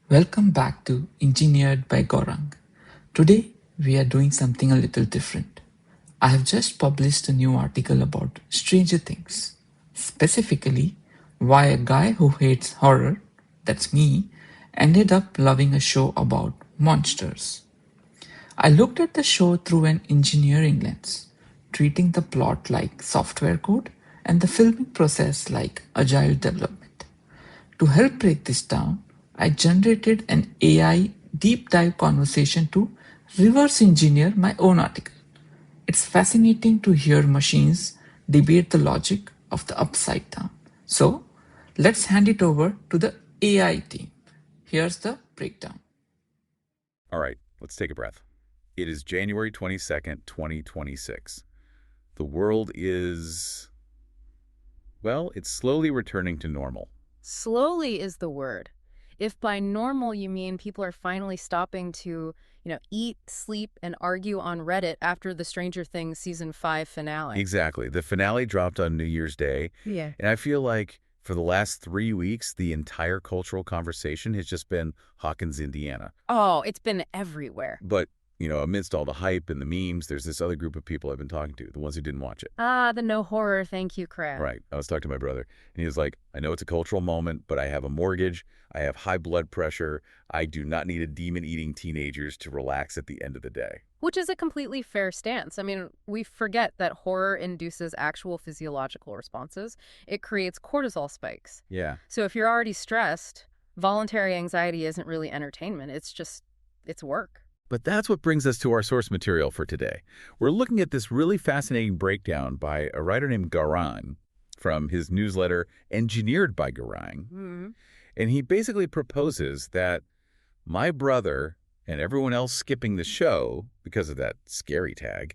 Welcome back to Engineered by Gaurang. Today we are doing something a little different. I have just published a new article about Stranger Things, specifically why a guy who hates horror, that's me, ended up loving a show about monsters. I looked at the show through an engineering lens, treating the plot like software code and the filming process like agile development. To help break this down, I generated an AI deep dive conversation to reverse engineer my own article. It's fascinating to hear machines debate the logic of the upside down. So, let's hand it over to the AI team. Here's the breakdown. All right, let's take a breath. It is January 22nd, 2026. The world is, well, it's slowly returning to normal. Slowly is the word. If by normal you mean people are finally stopping to, eat, sleep, and argue on Reddit after the Stranger Things season 5 finale. Exactly. The finale dropped on New Year's Day, Yeah. and I feel like for the last 3 weeks, the entire cultural conversation has just been Hawkins, Indiana. Oh, it's been everywhere. But, amidst all the hype and the memes, there's this other group of people I've been talking to, the ones who didn't watch it. Ah, the no horror, thank you crowd. Right. I was talking to my brother, and he was like, I know it's a cultural moment, but I have a mortgage, I have high blood pressure, I do not need a demon-eating teenagers to relax at the end of the day. Which is a completely fair stance. I mean, we forget that horror induces actual physiological responses. It creates cortisol spikes. Yeah. So if you're already stressed, voluntary anxiety isn't really entertainment. It's work. But that's what brings us to our source material for today. We're looking at this really fascinating breakdown by a writer named Gaurang from his newsletter, Engineered by Gaurang. Mm. And he basically proposes that my brother and everyone else skipping the show, because of that scary tag,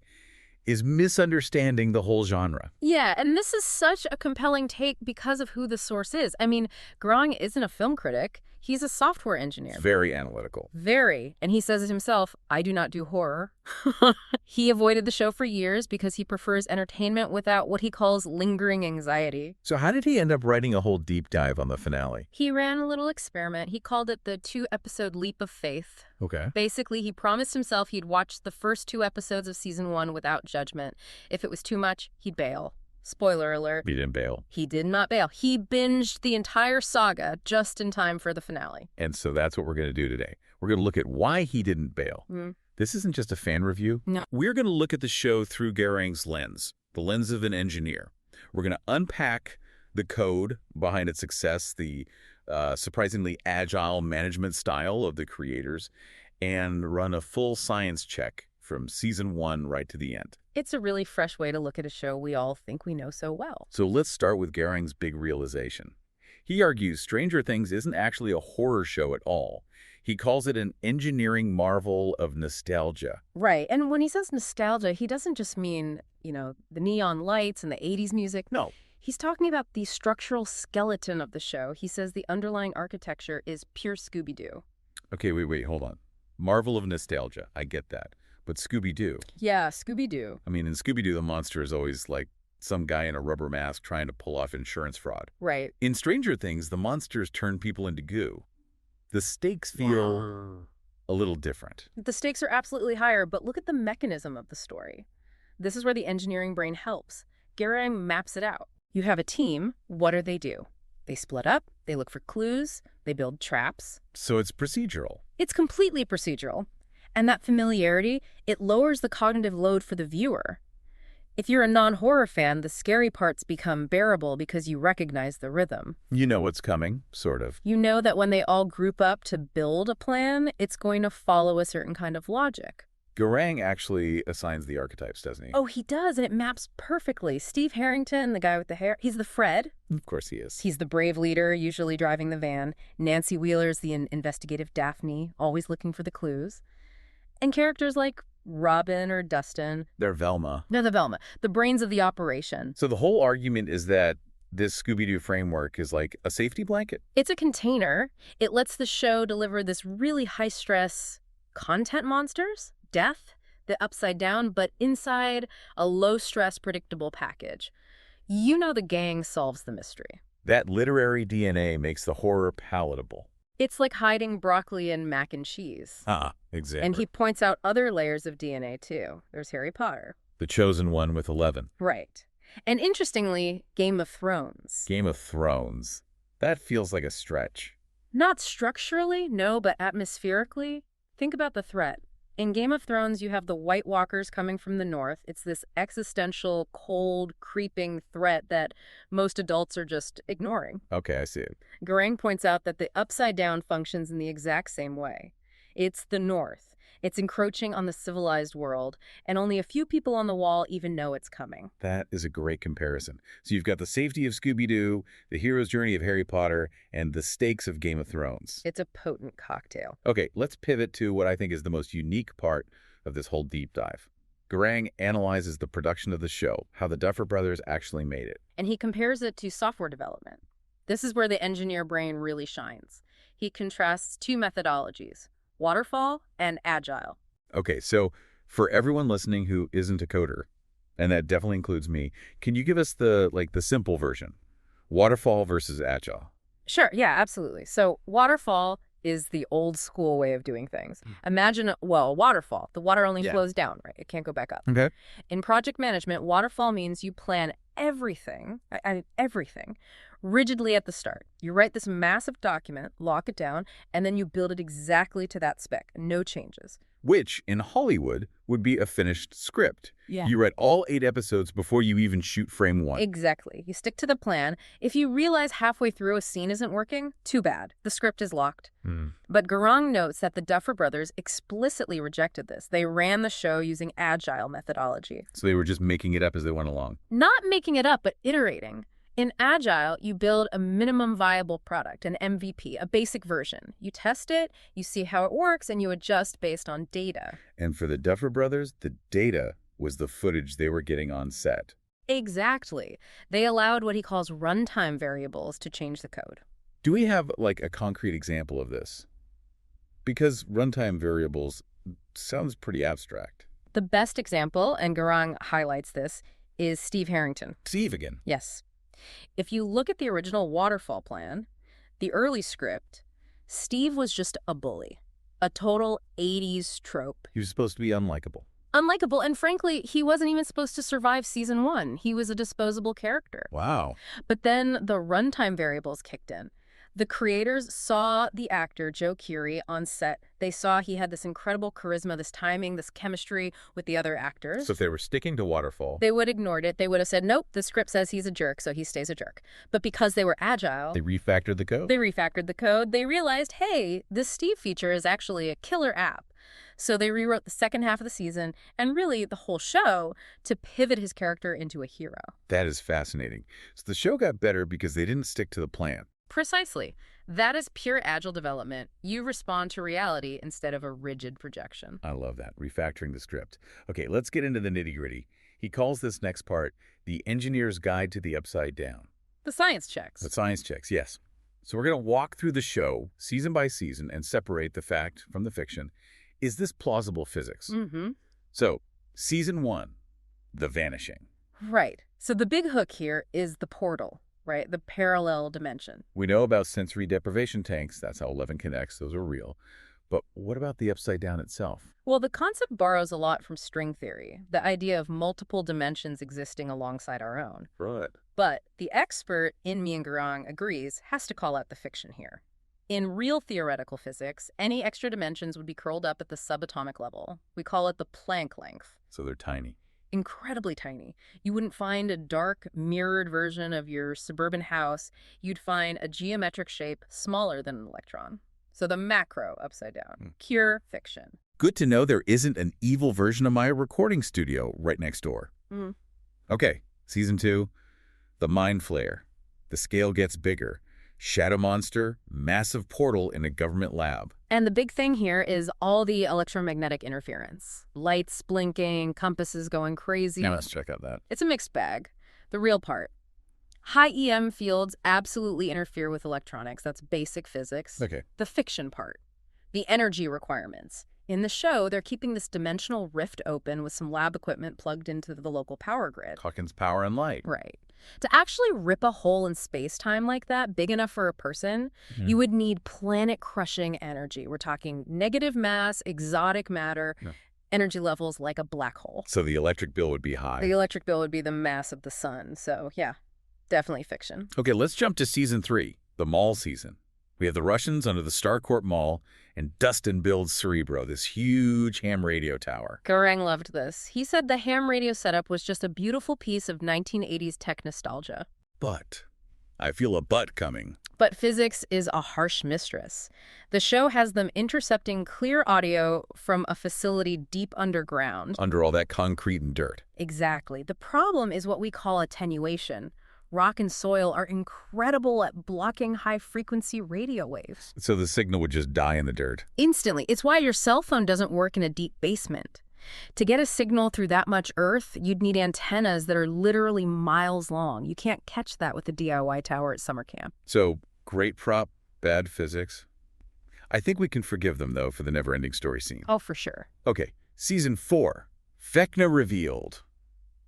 is misunderstanding the whole genre. Yeah, and this is such a compelling take because of who the source is. I mean, Gaurang isn't a film critic. He's a software engineer. Very analytical. Very. And he says it himself, I do not do horror. He avoided the show for years because he prefers entertainment without what he calls lingering anxiety. So how did he end up writing a whole deep dive on the finale? He ran a little experiment. He called it the 2-episode leap of faith. Okay. Basically, he promised himself he'd watch the first 2 episodes of season 1 without judgment. If it was too much, he'd bail. Spoiler alert. He didn't bail. He did not bail. He binged the entire saga just in time for the finale. And so that's what we're going to do today. We're going to look at why he didn't bail. This isn't just a fan review. No. We're going to look at the show through Gaurang's lens, the lens of an engineer. We're going to unpack the code behind its success, the surprisingly agile management style of the creators, and run a full science check from season 1 right to the end. It's a really fresh way to look at a show we all think we know so well. So let's start with Gaurang's big realization. He argues Stranger Things isn't actually a horror show at all. He calls it an engineering marvel of nostalgia. Right. And when he says nostalgia, he doesn't just mean, the neon lights and the 80s music. No. He's talking about the structural skeleton of the show. He says the underlying architecture is pure Scooby-Doo. Okay, wait, hold on. Marvel of nostalgia, I get that. But Scooby-Doo. Yeah, Scooby-Doo. I mean, in Scooby-Doo, the monster is always like some guy in a rubber mask trying to pull off insurance fraud. Right. In Stranger Things, the monsters turn people into goo. The stakes feel a little different. The stakes are absolutely higher, but look at the mechanism of the story. This is where the engineering brain helps. Gaurang maps it out. You have a team. What do? They split up, they look for clues, they build traps. So it's procedural. It's completely procedural. And that familiarity, it lowers the cognitive load for the viewer. If you're a non-horror fan, the scary parts become bearable because you recognize the rhythm. You know what's coming, sort of. You know that when they all group up to build a plan, it's going to follow a certain kind of logic. Gaurang actually assigns the archetypes, doesn't he? Oh, he does, and it maps perfectly. Steve Harrington, the guy with the hair, he's the Fred. Of course he is. He's the brave leader, usually driving the van. Nancy Wheeler's the investigative Daphne, always looking for the clues. And characters like Robin or Dustin. They're Velma. No, the Velma. The brains of the operation. So the whole argument is that this Scooby-Doo framework is like a safety blanket. It's a container. It lets the show deliver this really high-stress content monsters, death, the upside down, but inside a low-stress, predictable package. The gang solves the mystery. That literary DNA makes the horror palatable. It's like hiding broccoli in mac and cheese. Ah, exactly. And he points out other layers of DNA, too. There's Harry Potter. The chosen one with 11. Right. And interestingly, Game of Thrones. Game of Thrones. That feels like a stretch. Not structurally, no, but atmospherically. Think about the threat. In Game of Thrones, you have the White Walkers coming from the north. It's this existential, cold, creeping threat that most adults are just ignoring. Okay, I see it. Gaurang points out that the Upside Down functions in the exact same way. It's the north. It's encroaching on the civilized world, and only a few people on the wall even know it's coming. That is a great comparison. So you've got the safety of Scooby-Doo, the hero's journey of Harry Potter, and the stakes of Game of Thrones. It's a potent cocktail. Okay, let's pivot to what I think is the most unique part of this whole deep dive. Gaurang analyzes the production of the show, how the Duffer Brothers actually made it. And he compares it to software development. This is where the engineer brain really shines. He contrasts two methodologies, waterfall and agile. Okay, so for everyone listening who isn't a coder, and that definitely includes me, can you give us the simple version? Waterfall versus agile. Sure, yeah, absolutely. So waterfall is the old school way of doing things. Imagine, a waterfall. The water only flows down, right? It can't go back up. Okay. In project management, waterfall means you plan everything, everything, rigidly at the start. You write this massive document, lock it down, and then you build it exactly to that spec. No changes. Which, in Hollywood, would be a finished script. Yeah. You write all 8 episodes before you even shoot frame 1. Exactly. You stick to the plan. If you realize halfway through a scene isn't working, too bad. The script is locked. But Gaurang notes that the Duffer Brothers explicitly rejected this. They ran the show using agile methodology. So they were just making it up as they went along. Not making it up, but iterating. In Agile, you build a minimum viable product, an MVP, a basic version. You test it, you see how it works, and you adjust based on data. And for the Duffer Brothers, the data was the footage they were getting on set. Exactly. They allowed what he calls runtime variables to change the code. Do we have, a concrete example of this? Because runtime variables sounds pretty abstract. The best example, and Gaurang highlights this, is Steve Harrington. Steve again. Yes. If you look at the original waterfall plan, the early script, Steve was just a bully, a total 80s trope. He was supposed to be unlikable. Unlikable, and frankly, he wasn't even supposed to survive season 1. He was a disposable character. Wow. But then the runtime variables kicked in. The creators saw the actor, Joe Keery, on set. They saw he had this incredible charisma, this timing, this chemistry with the other actors. So if they were sticking to Waterfall, They would have ignored it. They would have said, nope, the script says he's a jerk, so he stays a jerk. But because they were agile, they refactored the code. they refactored the code. They realized, hey, this Steve feature is actually a killer app. So they rewrote the second half of the season, and really the whole show, to pivot his character into a hero. That is fascinating. So the show got better because they didn't stick to the plan. Precisely. That is pure agile development. You respond to reality instead of a rigid projection. I love that, refactoring the script. Okay, let's get into the nitty-gritty. He calls this next part the engineer's guide to the upside down. The science checks. The science checks, yes. So we're going to walk through the show season by season and separate the fact from the fiction. Is this plausible physics? Mm-hmm. So, season 1, the vanishing. Right. So the big hook here is the portal, right? The parallel dimension. We know about sensory deprivation tanks. That's how 11 connects. Those are real. But what about the upside down itself? Well, the concept borrows a lot from string theory, the idea of multiple dimensions existing alongside our own. Right. But the expert in me and Gaurang agrees has to call out the fiction here. In real theoretical physics, any extra dimensions would be curled up at the subatomic level. We call it the Planck length. So they're tiny. Incredibly tiny. You wouldn't find a dark, mirrored version of your suburban house. You'd find a geometric shape smaller than an electron. So the macro upside down. Pure fiction. Good to know there isn't an evil version of my recording studio right next door. Mm. Okay, season 2, the mind flare. The scale gets bigger. Shadow monster, massive portal in a government lab. And the big thing here is all the electromagnetic interference. Lights blinking, compasses going crazy. Now let's check out that. It's a mixed bag. The real part. High EM fields absolutely interfere with electronics. That's basic physics. Okay. The fiction part. The energy requirements. In the show, they're keeping this dimensional rift open with some lab equipment plugged into the local power grid. Hawkins power and light. Right. To actually rip a hole in space-time like that, big enough for a person, you would need planet-crushing energy. We're talking negative mass, exotic matter, energy levels like a black hole. So the electric bill would be high. The electric bill would be the mass of the sun. So, yeah, definitely fiction. Okay, let's jump to season 3, the mall season. We have the Russians under the Starcourt Mall, and Dustin builds Cerebro, this huge ham radio tower. Gaurang loved this. He said the ham radio setup was just a beautiful piece of 1980s tech nostalgia. But I feel a but coming. But physics is a harsh mistress. The show has them intercepting clear audio from a facility deep underground. Under all that concrete and dirt. Exactly. The problem is what we call attenuation. Rock and soil are incredible at blocking high-frequency radio waves. So the signal would just die in the dirt. Instantly. It's why your cell phone doesn't work in a deep basement. To get a signal through that much earth, you'd need antennas that are literally miles long. You can't catch that with a DIY tower at summer camp. So, great prop, bad physics. I think we can forgive them, though, for the never-ending story scene. Oh, for sure. Okay, season 4, Vecna Revealed.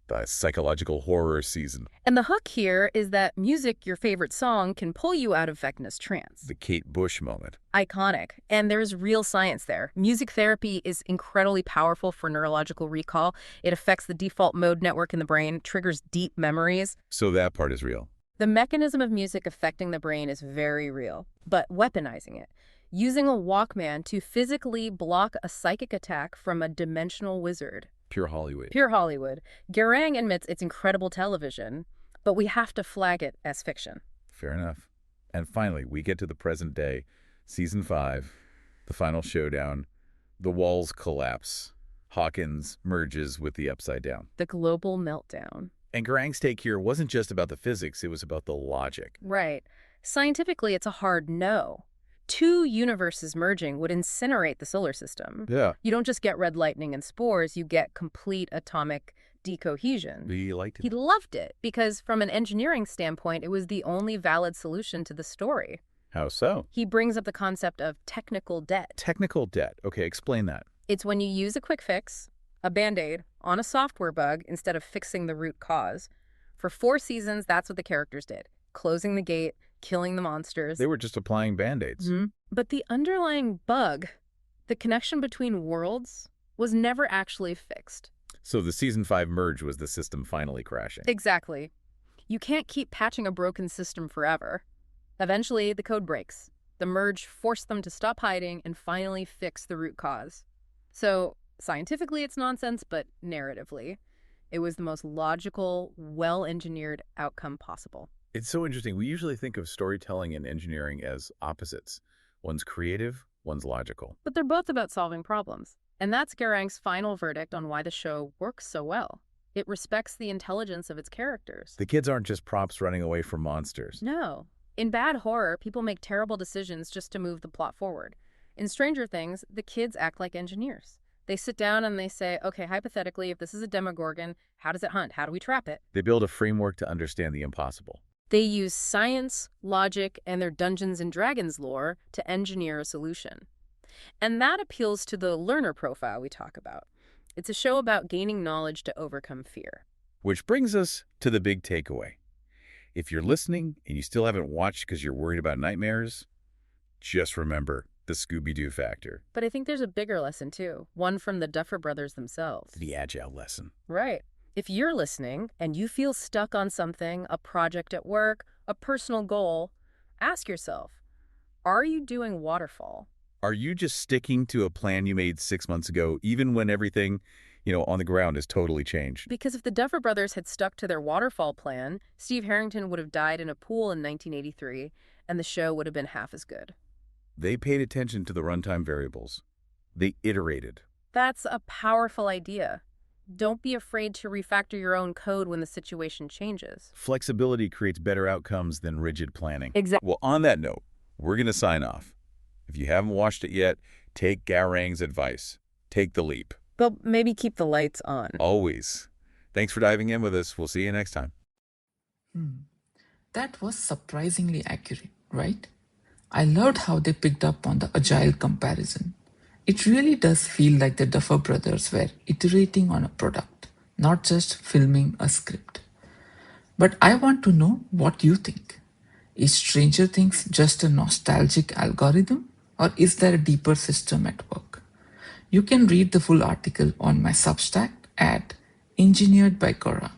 The psychological horror season. And the hook here is that music, your favorite song, can pull you out of Vecna's trance. The Kate Bush moment. Iconic. And there's real science there. Music therapy is incredibly powerful for neurological recall. It affects the default mode network in the brain, triggers deep memories. So that part is real. The mechanism of music affecting the brain is very real, but weaponizing it. Using a Walkman to physically block a psychic attack from a dimensional wizard. Pure Hollywood. Pure Hollywood. Gaurang admits it's incredible television, but we have to flag it as fiction. Fair enough. And finally, we get to the present day, season 5, the final showdown. The walls collapse. Hawkins merges with the Upside Down. The global meltdown. And Gaurang's take here wasn't just about the physics, it was about the logic. Right. Scientifically, it's a hard no. 2 universes merging would incinerate the solar system. Yeah. You don't just get red lightning and spores, you get complete atomic decohesion. He liked it. He loved it because from an engineering standpoint, it was the only valid solution to the story. How so? He brings up the concept of technical debt. Technical debt. Okay, explain that. It's when you use a quick fix, a Band-Aid, on a software bug instead of fixing the root cause. For 4 seasons, that's what the characters did. Closing the gate, killing the monsters. They were just applying Band-Aids. But the underlying bug, the connection between worlds, was never actually fixed. So the season 5 merge was the system finally crashing. Exactly. You can't keep patching a broken system forever. Eventually, the code breaks. The merge forced them to stop hiding and finally fix the root cause. So, scientifically, it's nonsense, but narratively, it was the most logical, well-engineered outcome possible. It's so interesting. We usually think of storytelling and engineering as opposites. One's creative, one's logical. But they're both about solving problems. And that's Gaurang's final verdict on why the show works so well. It respects the intelligence of its characters. The kids aren't just props running away from monsters. No. In bad horror, people make terrible decisions just to move the plot forward. In Stranger Things, the kids act like engineers. They sit down and they say, okay, hypothetically, if this is a Demogorgon, how does it hunt? How do we trap it? They build a framework to understand the impossible. They use science, logic, and their Dungeons & Dragons lore to engineer a solution. And that appeals to the learner profile we talk about. It's a show about gaining knowledge to overcome fear. Which brings us to the big takeaway. If you're listening and you still haven't watched because you're worried about nightmares, just remember the Scooby-Doo factor. But I think there's a bigger lesson, too. One from the Duffer Brothers themselves. The agile lesson. Right. If you're listening and you feel stuck on something, a project at work, a personal goal, ask yourself, are you doing waterfall? Are you just sticking to a plan you made 6 months ago, even when everything, on the ground has totally changed? Because if the Duffer Brothers had stuck to their waterfall plan, Steve Harrington would have died in a pool in 1983, and the show would have been half as good. They paid attention to the runtime variables. They iterated. That's a powerful idea. Don't be afraid to refactor your own code when the situation changes. Flexibility creates better outcomes than rigid planning. Exactly. Well, on that note, we're going to sign off. If you haven't watched it yet, take Gaurang's advice. Take the leap. But maybe keep the lights on. Always. Thanks for diving in with us. We'll see you next time. That was surprisingly accurate, right? I loved how they picked up on the agile comparison. It really does feel like the Duffer Brothers were iterating on a product, not just filming a script. But I want to know what you think. Is Stranger Things just a nostalgic algorithm, or is there a deeper system at work? You can read the full article on my Substack at Engineered by Gaurang.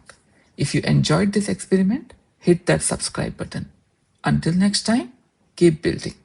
If you enjoyed this experiment, hit that subscribe button. Until next time, keep building.